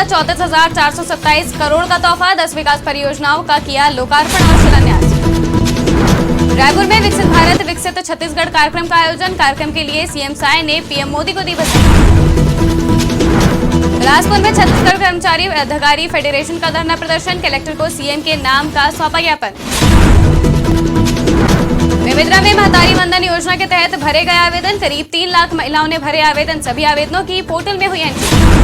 मिला 34,427 करोड़ का तोहफा। 10 विकास परियोजनाओं का किया लोकार्पण और शिलान्यास। रायपुर में विकसित भारत विकसित छत्तीसगढ़ कार्यक्रम का आयोजन। कार्यक्रम के लिए सीएम साय ने पीएम मोदी को दी बधाई। बिलासपुर में छत्तीसगढ़ कर्मचारी अधिकारी फेडरेशन का धरना प्रदर्शन। कलेक्टर को सीएम के नाम का सौंपा ज्ञापन। बेमेतरा में महतारी वंदन योजना के तहत भरे गए आवेदन। करीब 3 लाख महिलाओं ने भरे आवेदन। सभी आवेदनों की पोर्टल में हुई एंट्री।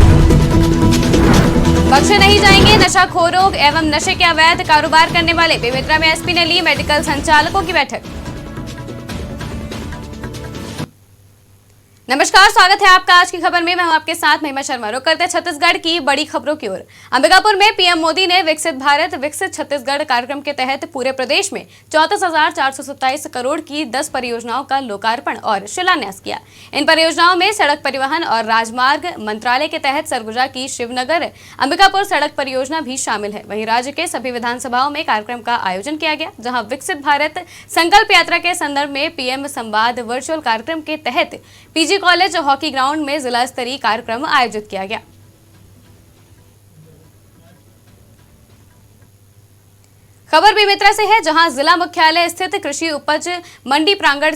बख्शे नहीं जाएंगे नशाखोरों एवं नशे के अवैध कारोबार करने वाले। बेमेतरा में एसपी ने ली मेडिकल संचालकों की बैठक। नमस्कार, स्वागत है आपका आज की खबर में। मैं हूं आपके साथ महिमा शर्मा। रुक करते छत्तीसगढ़ की बड़ी खबरों की ओर। अंबिकापुर में पीएम मोदी ने विकसित भारत विकसित छत्तीसगढ़ कार्यक्रम के तहत पूरे प्रदेश में 34,427 करोड़ की 10 परियोजनाओं का लोकार्पण और शिलान्यास किया। इन परियोजनाओं में सड़क परिवहन और राजमार्ग मंत्रालय के तहत सरगुजा की शिवनगर अंबिकापुर सड़क परियोजना भी शामिल है। वहीं राज्य के सभी विधानसभाओं में कार्यक्रम का आयोजन किया गया, जहाँ विकसित भारत संकल्प यात्रा के संदर्भ में पीएम संवाद वर्चुअल कार्यक्रम के तहत पीजी कॉलेज हॉकी ग्राउंड में जिला स्तरीय कार्यक्रम आयोजित किया गया। खबर बेमेतरा से है, जहां जिला मुख्यालय स्थित कृषि उपज मंडी प्रांगण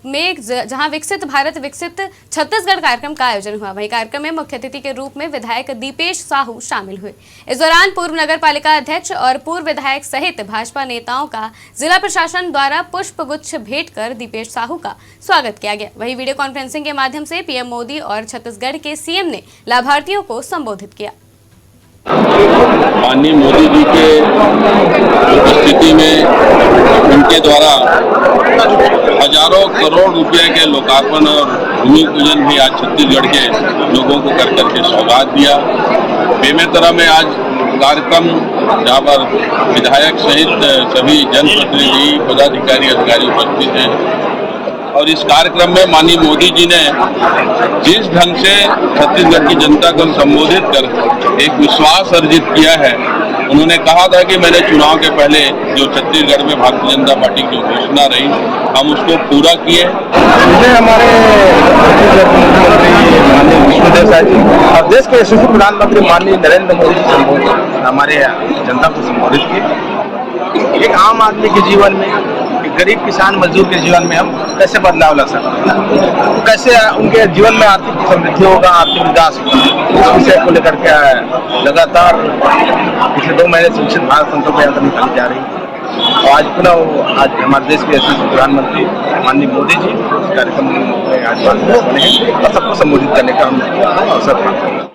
में जहां विकसित भारत विकसित छत्तीसगढ़ कार्यक्रम का आयोजन हुआ। वहीं कार्यक्रम में मुख्य अतिथि के रूप में विधायक दीपेश साहू शामिल हुए। इस दौरान पूर्व नगर पालिका अध्यक्ष और पूर्व विधायक सहित भाजपा नेताओं का जिला प्रशासन द्वारा पुष्प गुच्छ भेंट कर दीपेश साहू का स्वागत किया गया। वहीं वीडियो कॉन्फ्रेंसिंग के माध्यम से पीएम मोदी और छत्तीसगढ़ के सीएम ने लाभार्थियों को संबोधित किया। माननीय मोदी जी के उपस्थिति में उनके द्वारा हजारों करोड़ रुपए के लोकार्पण और भूमि पूजन भी आज छत्तीसगढ़ के लोगों को कर करके सौगात दिया। बेमेतरा में आज कार्यक्रम जहाँ पर विधायक सहित सभी जनप्रतिनिधि पदाधिकारी अधिकारी उपस्थित हैं और इस कार्यक्रम में माननीय मोदी जी ने जिस ढंग से छत्तीसगढ़ की जनता को संबोधित कर एक विश्वास अर्जित किया है। उन्होंने कहा था कि मैंने चुनाव के पहले जो छत्तीसगढ़ में भारतीय जनता पार्टी की घोषणा रही, हम उसको पूरा किए। हमारे माननीय विष्णुदेव साय जी और देश के यशस्वी प्रधानमंत्री माननीय नरेंद्र मोदी जी संबोधित हमारे जनता को संबोधित किए। एक आम आदमी के जीवन में, एक गरीब किसान मजदूर के जीवन में हम कैसे बदलाव ला सकते हैं, कैसे उनके जीवन में आर्थिक समृद्धि होगा, आर्थिक विकास होगा। इस विषय को लेकर के लगातार पिछले 2 महीने से विकसित भारत संकल्प यात्रा निकाली जा रही है। और आज पुनः आज हमारे देश के यशस्वी प्रधानमंत्री माननीय मोदी जी इस कार्यक्रम में आज बात बने हैं और सबको संबोधित करने का हम अवसर प्राप्त करेंगे।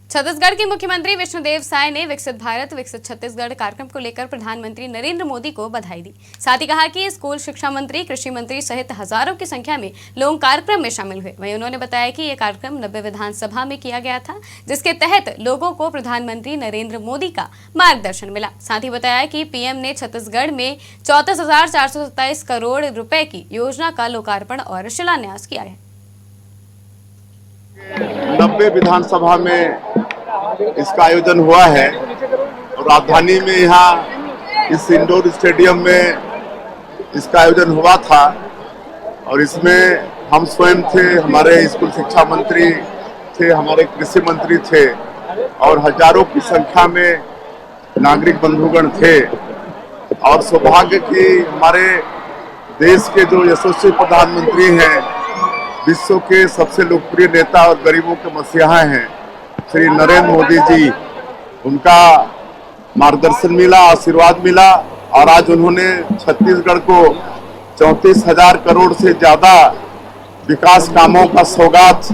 छत्तीसगढ़ के मुख्यमंत्री विष्णुदेव साय ने विकसित भारत विकसित छत्तीसगढ़ कार्यक्रम को लेकर प्रधानमंत्री नरेंद्र मोदी को बधाई दी। साथ ही कहा कि स्कूल शिक्षा मंत्री, कृषि मंत्री सहित हजारों की संख्या में लोग कार्यक्रम में शामिल हुए। वहीं उन्होंने बताया कि यह कार्यक्रम 90 विधानसभा में किया गया था, जिसके तहत लोगों को प्रधानमंत्री नरेंद्र मोदी का मार्गदर्शन मिला। साथ ही बताया कि पीएम ने छत्तीसगढ़ में 34,427 करोड़ रुपए की योजना का लोकार्पण और शिलान्यास किया है। 90 विधानसभा में इसका आयोजन हुआ है और राजधानी में यहाँ इस इंडोर स्टेडियम में इसका आयोजन हुआ था और इसमें हम स्वयं थे, हमारे स्कूल शिक्षा मंत्री थे, हमारे कृषि मंत्री थे और हजारों की संख्या में नागरिक बंधुगण थे। और सौभाग्य कि हमारे देश के जो यशस्वी प्रधानमंत्री हैं, विश्व के सबसे लोकप्रिय नेता और गरीबों के मसीहा हैं श्री नरेंद्र मोदी जी, उनका मार्गदर्शन मिला, आशीर्वाद मिला और आज उन्होंने छत्तीसगढ़ को 34,000 करोड़ से ज्यादा विकास कामों का सौगात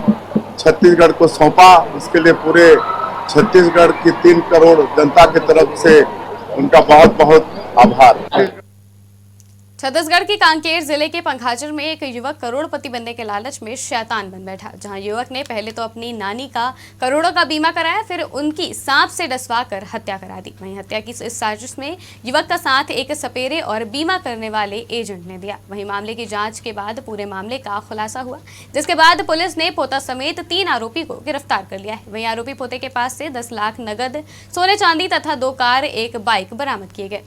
छत्तीसगढ़ को सौंपा। इसके लिए पूरे छत्तीसगढ़ की 3 करोड़ जनता की तरफ से उनका बहुत बहुत आभार। छत्तीसगढ़ के कांकेर जिले के पंखाजर में एक युवक करोड़पति बनने के लालच में शैतान बन बैठा, जहां युवक ने पहले तो अपनी नानी का करोड़ों का बीमा कराया, फिर उनकी सांप से डसवाकर हत्या करा दी। वहीं हत्या की इस साजिश में युवक का साथ एक सपेरे और बीमा करने वाले एजेंट ने दिया। वहीं मामले की जांच के बाद पूरे मामले का खुलासा हुआ, जिसके बाद पुलिस ने पोता समेत 3 आरोपी को गिरफ्तार कर लिया है। वहीं आरोपी पोते के पास से 10 लाख नगद, सोने चांदी तथा 2 कार, 1 बाइक बरामद किए गए।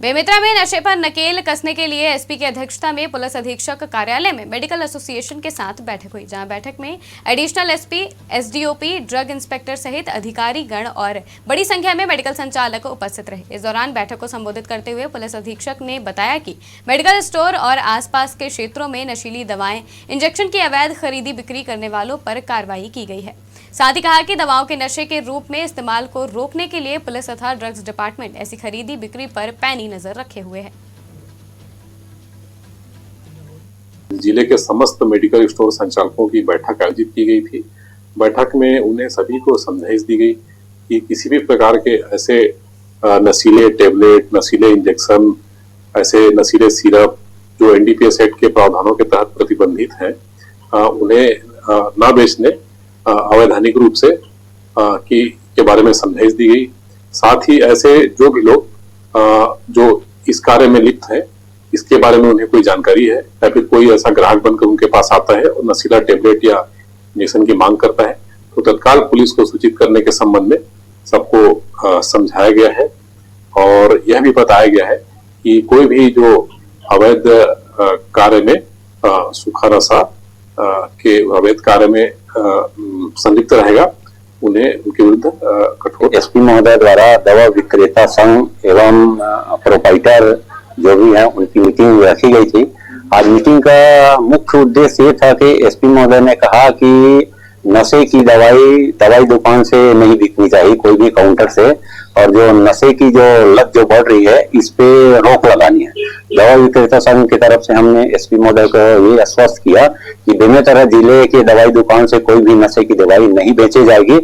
बेमेतरा में नशे पर नकेल कसने के लिए एसपी की अध्यक्षता में पुलिस अधीक्षक कार्यालय में मेडिकल एसोसिएशन के साथ बैठक हुई, जहां बैठक में additional SP, SDOP, drug inspector सहित अधिकारी गण और बड़ी संख्या में मेडिकल संचालक उपस्थित रहे। इस दौरान बैठक को संबोधित करते हुए पुलिस अधीक्षक ने बताया कि मेडिकल स्टोर और आसपास के क्षेत्रों में नशीली दवाएं, इंजेक्शन की अवैध खरीदी बिक्री करने वालों पर कार्रवाई की गई है। साथ ही कहा कि दवाओं के नशे के रूप में इस्तेमाल को रोकने के लिए पुलिस तथा ड्रग्स डिपार्टमेंट ऐसी खरीदी बिक्री पर पैनी नजर रखे हुए है। जिले के समस्त मेडिकल स्टोर संचालकों की बैठक आयोजित की गई थी। बैठक में उन्हें सभी को समझाइश दी गई कि किसी भी प्रकार के ऐसे नशीले टेबलेट, नशीले इंजेक्शन, ऐसे नशीले सिरप जो एनडीपीएस एक्ट के प्रावधानों के तहत प्रतिबंधित हैं, उन्हें न बेचने अवैधानिक रूप से के बारे में समझाइश दी गई। साथ ही ऐसे जो भी लोग जो इस कार्य में लिप्त हैं, इसके बारे में उन्हें कोई जानकारी है या फिर कोई ऐसा ग्राहक बनकर उनके पास आता है और नशीला टेबलेट या इंजेक्शन की मांग करता है, तो तत्काल पुलिस को सूचित करने के संबंध में सबको समझाया गया है। और यह भी बताया गया है कि कोई भी जो अवैध कार्य में सूखा नशा के अवैध कार्य में संलिप्त रहेगा, उन्हें उनके विरुद्ध कठोर। एसपी महोदय द्वारा दवा विक्रेता संघ एवं प्रोपाइटर जो भी है उनकी मीटिंग रखी गई थी। आज मीटिंग का मुख्य उद्देश्य ये था कि एसपी महोदय ने कहा कि नशे की दवाई दुकान से नहीं बिकनी चाहिए, कोई भी काउंटर से, और जो नशे की जो लत जो बढ़ रही है इस पे रोक लगानी है। दवा विक्रेता संघ की तरफ से हमने एसपी महोदय को ये आश्वस्त किया कि बेमेतरा जिले के दवाई दुकान से कोई भी नशे की दवाई नहीं बेची जाएगी।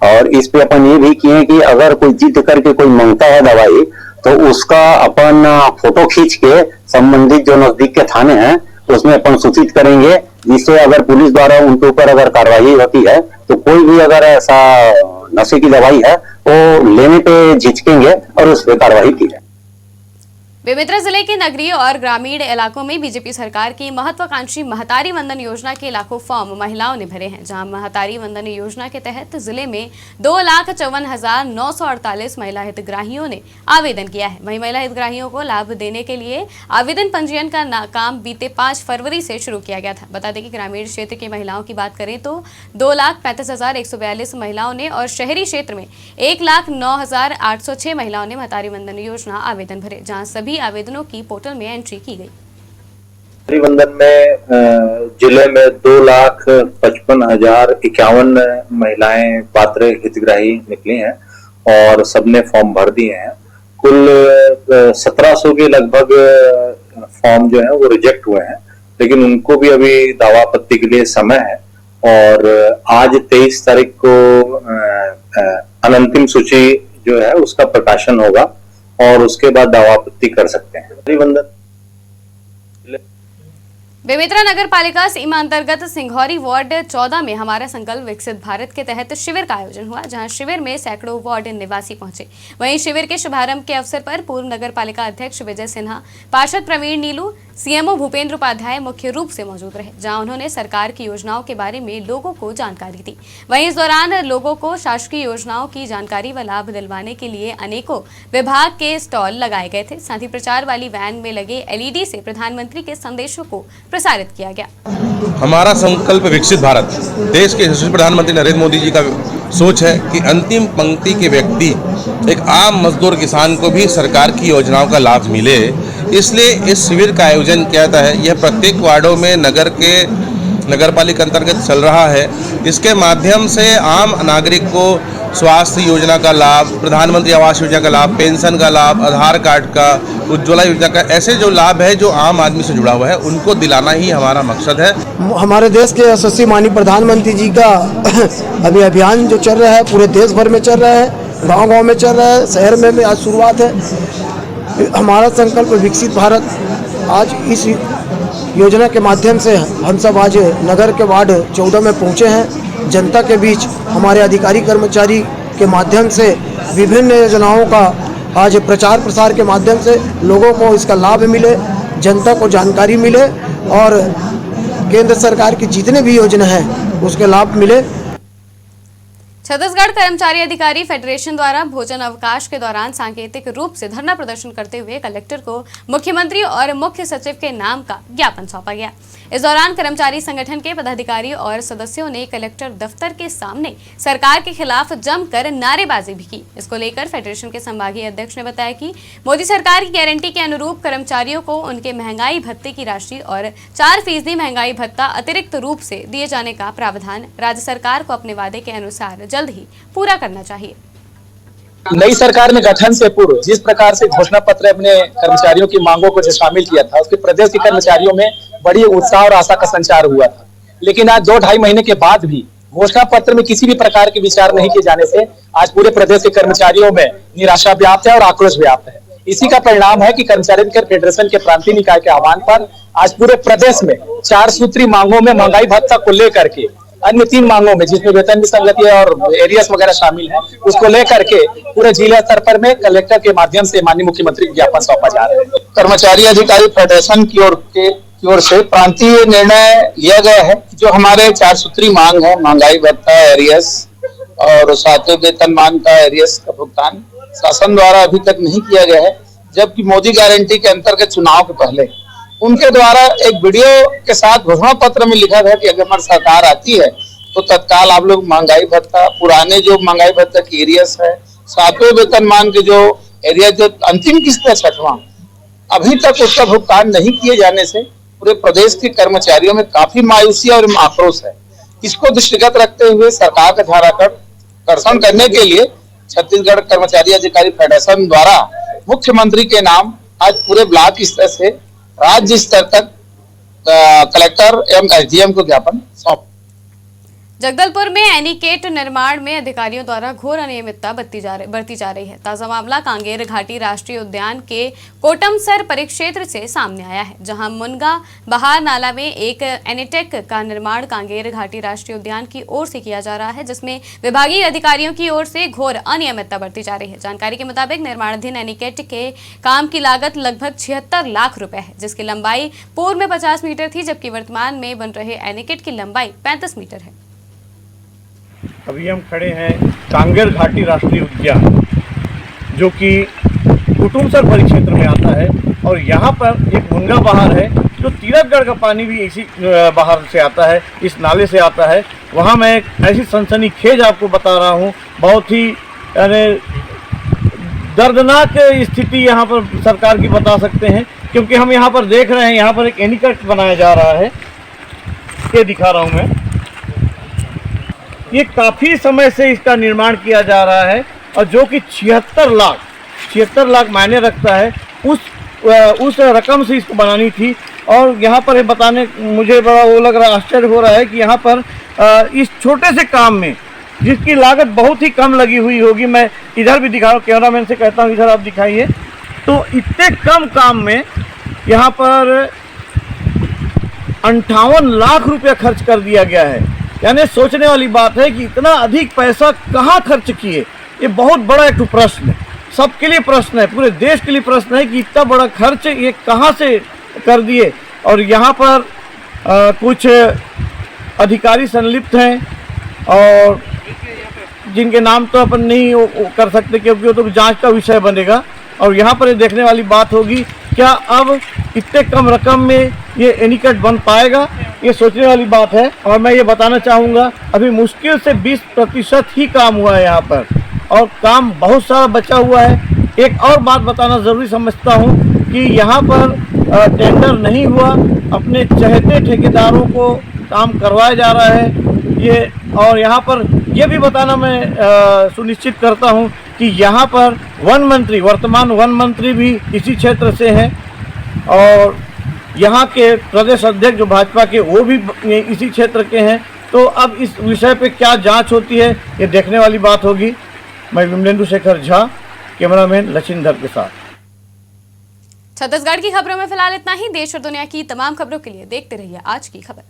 और इस पे अपन ये भी किए कि अगर कोई जिद करके कोई मांगता है दवाई तो उसका अपन फोटो खींच के संबंधित जो नजदीक के थाने हैं उसमें अपन सूचित करेंगे, जिससे अगर पुलिस द्वारा उनके ऊपर अगर कार्रवाई होती है तो कोई भी अगर ऐसा नशे की दवाई है वो लेने पे झिझकेंगे और उस पर कार्रवाई की है। बेमेतरा जिले के नगरीय और ग्रामीण इलाकों में बीजेपी सरकार की महत्वाकांक्षी महतारी वंदन योजना के लाखों फॉर्म महिलाओं ने भरे हैं, जहां महतारी वंदन योजना के तहत जिले में 2,54,948 महिला हितग्राहियों ने आवेदन किया है। वहीं महिला हितग्राहियों को लाभ देने के लिए आवेदन पंजीयन का काम बीते 5 फरवरी से शुरू किया गया था। बता दें कि ग्रामीण क्षेत्र की महिलाओं की बात करें तो 2,35,142 महिलाओं ने और शहरी क्षेत्र में 1,09,806 महिलाओं ने महतारी वंदन योजना आवेदन भरे, जहाँ सभी आवेदनों की पोर्टल में एंट्री की गई। महतारी वंदन में जिले में 2,55,051 महिलाएं पात्र हितग्राही निकली हैं और सबने फॉर्म भर दिए हैं। कुल 1700 के लगभग फॉर्म जो है वो रिजेक्ट हुए हैं, लेकिन उनको भी अभी दावा आपत्ति के लिए समय है। और आज 23 तारीख को अनंतिम सूची जो है उसका प्रकाशन होगा और उसके बाद दावा आपत्ति कर सकते हैं। बेमेतरा नगर पालिका सीमा अंतर्गत सिंघौरी वार्ड 14 में हमारा संकल्प विकसित भारत के तहत शिविर का आयोजन हुआ, जहां शिविर में सैकड़ों वार्ड निवासी पहुंचे। वहीं शिविर के शुभारंभ के अवसर पर पूर्व नगर पालिका अध्यक्ष विजय सिन्हा, पार्षद प्रवीण नीलू, सीएमओ भूपेंद्र उपाध्याय मुख्य रूप से मौजूद रहे, जहां उन्होंने सरकार की योजनाओं के बारे में लोगों को जानकारी दी। वहीं इस दौरान लोगों को शासकीय योजनाओं की जानकारी व लाभ दिलवाने के लिए अनेकों विभाग के स्टॉल लगाए गए थे। साथ ही प्रचार वाली वैन में लगे एलईडी से प्रधानमंत्री के संदेशों को प्रसारित किया गया। हमारा संकल्प विकसित भारत देश के यशस्वी प्रधानमंत्री नरेंद्र मोदी जी का सोच है कि अंतिम पंक्ति के व्यक्ति, एक आम मजदूर किसान को भी सरकार की योजनाओं का लाभ मिले, इसलिए इस शिविर का आयोजन किया जाता है। यह प्रत्येक वार्डों में नगर पालिका अंतर्गत चल रहा है। इसके माध्यम से आम नागरिक को स्वास्थ्य योजना का लाभ, प्रधानमंत्री आवास योजना का लाभ, पेंशन का लाभ, आधार कार्ड का, उज्ज्वला योजना का, ऐसे जो लाभ है जो आम आदमी से जुड़ा हुआ है उनको दिलाना ही हमारा मकसद है। हमारे देश के यशस्वी माननीय प्रधानमंत्री जी का अभी अभियान जो चल रहा है पूरे देश भर में चल रहा है, गांव-गांव में चल रहा है, शहर में भी आज शुरुआत है। हमारा संकल्प विकसित भारत, आज इस योजना के माध्यम से हम सब आज नगर के वार्ड 14 में पहुँचे हैं। जनता के बीच हमारे अधिकारी कर्मचारी के माध्यम से विभिन्न योजनाओं का आज प्रचार प्रसार के माध्यम से लोगों को इसका लाभ मिले, जनता को जानकारी मिले और केंद्र सरकार की जितने भी योजना है उसके लाभ मिले। छत्तीसगढ़ कर्मचारी अधिकारी फेडरेशन द्वारा भोजन अवकाश के दौरान सांकेतिक रूप से धरना प्रदर्शन करते हुए कलेक्टर को मुख्यमंत्री और मुख्य सचिव के नाम का ज्ञापन सौंपा गया। इस दौरान कर्मचारी संगठन के पदाधिकारी और सदस्यों ने कलेक्टर दफ्तर के सामने सरकार के खिलाफ जमकर नारेबाजी भी की। इसको लेकर फेडरेशन के संभागीय अध्यक्ष ने बताया कि मोदी सरकार की गारंटी के अनुरूप कर्मचारियों को उनके महंगाई भत्ते की राशि और 4% महंगाई भत्ता अतिरिक्त रूप से दिए जाने का प्रावधान राज्य सरकार को अपने वादे के अनुसार जल्द ही पूरा करना चाहिए। नई सरकार ने गठन से पूर्व जिस प्रकार से घोषणा पत्र अपने कर्मचारियों की मांगों को जो शामिल किया था, उसके प्रदेश के कर्मचारियों में बड़ी उत्साह और आशा का संचार हुआ था। लेकिन आज 2-2.5 महीने के बाद भी घोषणा पत्र में किसी भी प्रकार के विचार नहीं किए जाने से आज पूरे प्रदेश के कर्मचारियों में निराशा व्याप्त है और आक्रोश व्याप्त है। इसी का परिणाम है कि कर्मचारी अधिकारी फेडरेशन के प्रांतीय निकाय के आह्वान पर आज पूरे प्रदेश में 4 सूत्री मांगों में महंगाई भत्ता को लेकर के अन्य 3 मांगों में, जिसमें वेतन विसंगति और एरियस वगैरह शामिल है, उसको लेकर के पूरे जिला स्तर पर में कलेक्टर के माध्यम से माननीय मुख्यमंत्री को ज्ञापन सौंपा जा रहा है। कर्मचारी अधिकारी फेडरेशन की ओर से प्रांतीय निर्णय लिया गया है। जो हमारे 4 सूत्री मांग है, महंगाई भत्ता, एरियस और 7वें वेतनमान का एरियस का भुगतान शासन द्वारा अभी तक नहीं किया गया है, जबकि मोदी गारंटी के अंतर्गत चुनाव के पहले उनके द्वारा एक वीडियो के साथ घोषणा पत्र में लिखा था कि अगर हमारी सरकार आती है तो तत्काल आप लोग महंगाई भत्ता, पुराने जो महंगाई भत्ता की एरियस है, 7वें वेतनमान के जो एरिया, जो अंतिम किस्त है 6वां, अभी तक उसका भुगतान नहीं किए जाने से पूरे प्रदेश के कर्मचारियों में काफी मायूसी और आक्रोश है। इसको दृष्टिगत रखते हुए सरकार का ध्यानाकर्षण करने के लिए छत्तीसगढ़ कर्मचारी अधिकारी फेडरेशन द्वारा मुख्यमंत्री के नाम आज पूरे ब्लॉक स्तर से राज्य स्तर तक कलेक्टर एवं एसडीएम को ज्ञापन सौंप। जगदलपुर में एनीकेट निर्माण में अधिकारियों द्वारा घोर अनियमितता बरती जा रही है। ताजा मामला कांगेर घाटी राष्ट्रीय उद्यान के कोटमसर परिक्षेत्र से सामने आया है, जहां मुनगा बहार नाला में एक एनीटेक का निर्माण कांगेर घाटी राष्ट्रीय उद्यान की ओर से किया जा रहा है, जिसमें विभागीय अधिकारियों की ओर से घोर अनियमितता बरती जा रही है। जानकारी के मुताबिक निर्माणाधीन एनीकेट के काम की लागत लगभग 76 लाख रुपए है, जिसकी लंबाई पूर्व में 50 मीटर थी, जबकि वर्तमान में बन रहे एनीकेट की लंबाई 35 मीटर है। अभी हम खड़े हैं कांगेर घाटी राष्ट्रीय उद्यान, जो कि कुटुमसर परिक्षेत्र में आता है, और यहाँ पर एक मुनगा बहार है जो तीरथगढ़ का पानी भी इसी बहार से आता है, इस नाले से आता है। वहाँ मैं एक ऐसी सनसनीखेज आपको बता रहा हूँ, बहुत ही दर्दनाक स्थिति यहाँ पर सरकार की बता सकते हैं, क्योंकि हम यहाँ पर देख रहे हैं, यहाँ पर एक एनीकट बनाया जा रहा है, ये दिखा रहा हूँ मैं। ये काफ़ी समय से इसका निर्माण किया जा रहा है, और जो कि 76 लाख मायने रखता है, उस रकम से इसको बनानी थी। और यहाँ पर बताने मुझे बड़ा वो लग रहा, आश्चर्य हो रहा है कि यहाँ पर इस छोटे से काम में, जिसकी लागत बहुत ही कम लगी हुई होगी, मैं इधर भी दिखा रहा हूँ, कैमरामैन से कहता हूँ इधर आप दिखाइए, तो इतने कम काम में यहाँ पर 58 लाख रुपया खर्च कर दिया गया है। यानी सोचने वाली बात है कि इतना अधिक पैसा कहाँ खर्च किए। ये बहुत बड़ा एक प्रश्न है, सबके लिए प्रश्न है, पूरे देश के लिए प्रश्न है कि इतना बड़ा खर्च ये कहाँ से कर दिए। और यहाँ पर कुछ अधिकारी संलिप्त हैं, और जिनके नाम तो अपन नहीं कर सकते, क्योंकि वो तो जांच का विषय बनेगा। और यहाँ पर ये देखने वाली बात होगी, क्या अब इतने कम रकम में ये एनीकट बन पाएगा, ये सोचने वाली बात है। और मैं ये बताना चाहूँगा, अभी मुश्किल से 20% ही काम हुआ है यहाँ पर, और काम बहुत सारा बचा हुआ है। एक और बात बताना ज़रूरी समझता हूँ कि यहाँ पर टेंडर नहीं हुआ, अपने चहेते ठेकेदारों को काम करवाया जा रहा है ये। और यहाँ पर ये भी बताना मैं सुनिश्चित करता हूँ कि यहाँ पर वर्तमान वन मंत्री भी इसी क्षेत्र से हैं, और यहाँ के प्रदेश अध्यक्ष जो भाजपा के, वो भी इसी क्षेत्र के हैं। तो अब इस विषय पे क्या जांच होती है, ये देखने वाली बात होगी। मैं विमलेंदु शेखर झा, कैमरामैन लचिंदर के साथ। छत्तीसगढ़ की खबरों में फिलहाल इतना ही। देश और दुनिया की तमाम खबरों के लिए देखते रहिए आज की खबर।